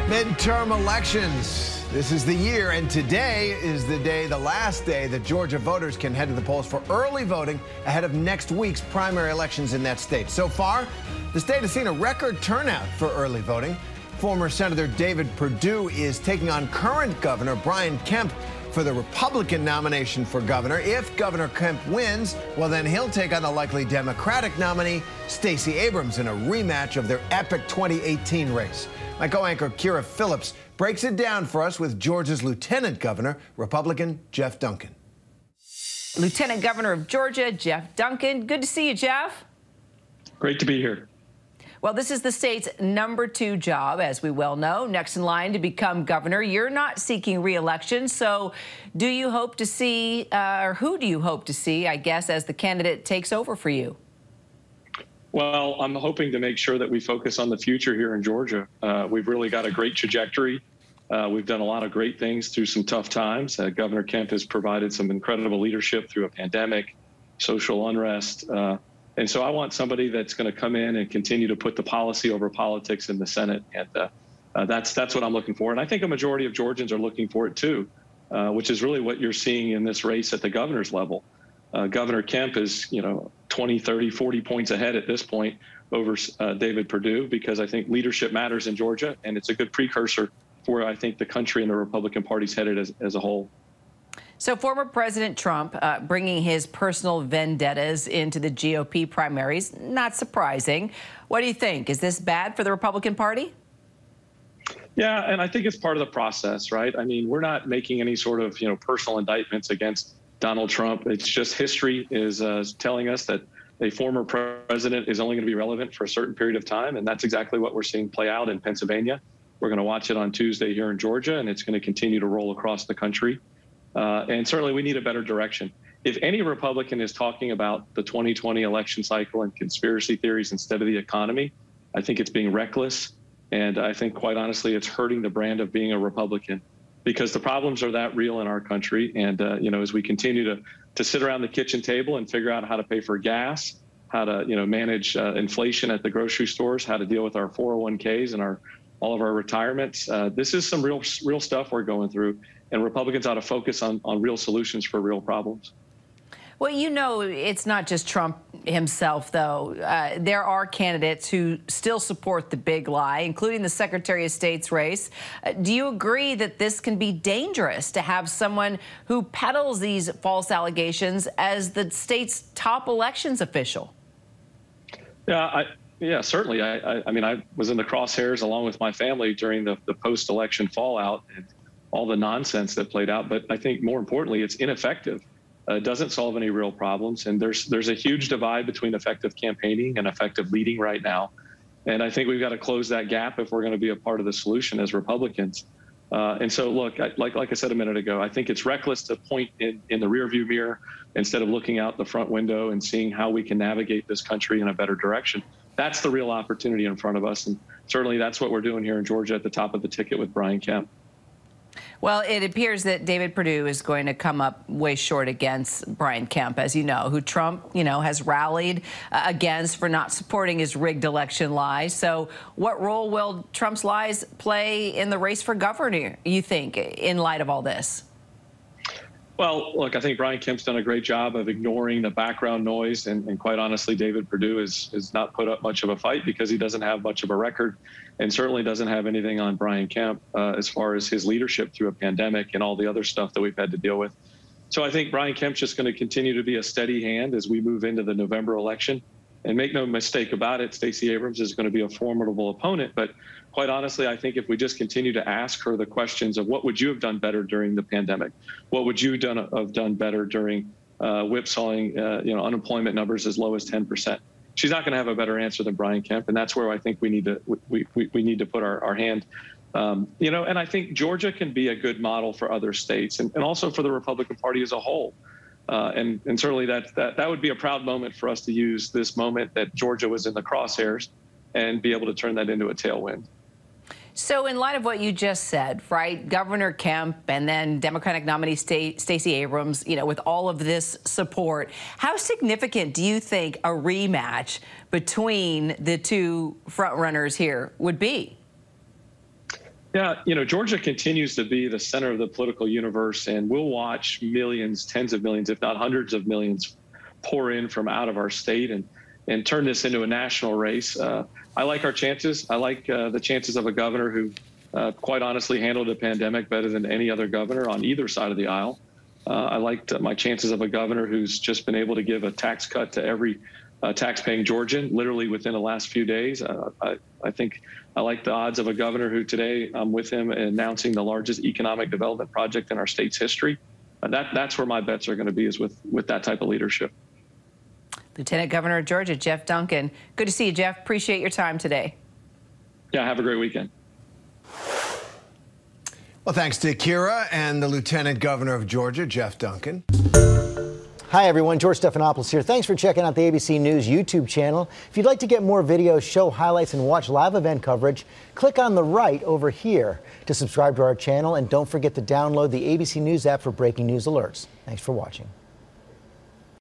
Midterm elections. This is the year, and today is the last day that Georgia voters can head to the polls for early voting ahead of next week's primary elections in that state. So far, the state has seen a record turnout for early voting. Former Senator David Perdue is taking on current Governor Brian Kemp for the Republican nomination for governor. If Governor Kemp wins, well, then he'll take on the likely Democratic nominee, Stacey Abrams, in a rematch of their epic 2018 race. My co-anchor Kira Phillips breaks it down for us with Georgia's Lieutenant Governor, Republican Geoff Duncan. Lieutenant Governor of Georgia, Geoff Duncan. Good to see you, Geoff. Great to be here. Well, this is the state's #2 job, as we well know. Next in line to become governor. You're not seeking re-election, so do you hope to see, or who do you hope to see, I guess, as the candidate takes over for you? Well, I'm hoping to make sure that we focus on the future here in Georgia. We've really got a great trajectory. We've done a lot of great things through some tough times. Governor Kemp has provided some incredible leadership through a pandemic, social unrest. And so I want somebody that's going to come in and continue to put the policy over politics in the Senate. And that's what I'm looking for. And I think a majority of Georgians are looking for it, too, which is really what you're seeing in this race at the governor's level. Governor Kemp is, 20, 30, 40 points ahead at this point over David Perdue, because I think leadership matters in Georgia, and it's a good precursor for, I think, the country and the Republican Party's headed as a whole. So former President Trump bringing his personal vendettas into the GOP primaries, not surprising. What do you think? Is this bad for the Republican Party? Yeah, and I think it's part of the process, right? I mean, we're not making any sort of, personal indictments against Donald Trump. It's just history is telling us that a former president is only going to be relevant for a certain period of time, and that's exactly what we're seeing play out in Pennsylvania. We're going to watch it on Tuesday here in Georgia, and it's going to continue to roll across the country. And certainly we need a better direction. If any Republican is talking about the 2020 election cycle and conspiracy theories instead of the economy, I think it's being reckless. And I think, quite honestly, it's hurting the brand of being a Republican, because the problems are that real in our country. And, as we continue to sit around the kitchen table and figure out how to pay for gas, how to, manage inflation at the grocery stores, how to deal with our 401ks and all of our retirements, this is some real stuff we're going through. And Republicans ought to focus on real solutions for real problems. Well, it's not just Trump himself, though. There are candidates who still support the big lie, including the Secretary of State's race. Do you agree that this can be dangerous to have someone who peddles these false allegations as the state's top elections official? Yeah, certainly. I mean, I was in the crosshairs along with my family during the post-election fallout and all the nonsense that played out. But I think more importantly, it's ineffective. It doesn't solve any real problems. And there's a huge divide between effective campaigning and effective leading right now. And I think we've got to close that gap if we're going to be a part of the solution as Republicans. And so, look, like I said a minute ago, I think it's reckless to point in the rearview mirror instead of looking out the front window and seeing how we can navigate this country in a better direction. That's the real opportunity in front of us. And certainly that's what we're doing here in Georgia at the top of the ticket with Brian Kemp. Well, it appears that David Perdue is going to come up way short against Brian Kemp, as you know, who Trump, has rallied against for not supporting his rigged election lies. So what role will Trump's lies play in the race for governor, you think, in light of all this? Well, look, I think Brian Kemp's done a great job of ignoring the background noise. And quite honestly, David Perdue has not put up much of a fight because he doesn't have much of a record and certainly doesn't have anything on Brian Kemp as far as his leadership through a pandemic and all the other stuff that we've had to deal with. So I think Brian Kemp's just going to continue to be a steady hand as we move into the November election. And make no mistake about it, Stacey Abrams is going to be a formidable opponent. But quite honestly, I think if we just continue to ask her the questions of what would you have done better during the pandemic? What would you have done better during whipsawing unemployment numbers as low as 10%? She's not going to have a better answer than Brian Kemp. And that's where I think we need to put our hand. And I think Georgia can be a good model for other states and also for the Republican Party as a whole. And certainly that would be a proud moment for us to use this moment that Georgia was in the crosshairs and be able to turn that into a tailwind. So in light of what you just said, right, Governor Kemp and then Democratic nominee Stacey Abrams, with all of this support, how significant do you think a rematch between the two frontrunners here would be? Yeah, Georgia continues to be the center of the political universe, and we'll watch millions, tens of millions, if not hundreds of millions, pour in from out of our state and turn this into a national race. I like our chances. I like the chances of a governor who, quite honestly, handled the pandemic better than any other governor on either side of the aisle. I liked my chances of a governor who's just been able to give a tax cut to every tax-paying Georgian, literally within the last few days. I think I like the odds of a governor who today I'm with him announcing the largest economic development project in our state's history. That's where my bets are going to be, is with that type of leadership. Lieutenant Governor of Georgia, Geoff Duncan. Good to see you, Geoff. Appreciate your time today. Yeah, have a great weekend. Well, thanks to Kira and the Lieutenant Governor of Georgia, Geoff Duncan. Hi, everyone. George Stephanopoulos here. Thanks for checking out the ABC News YouTube channel. If you'd like to get more videos, show highlights, and watch live event coverage, click on the right over here to subscribe to our channel. And don't forget to download the ABC News app for breaking news alerts. Thanks for watching.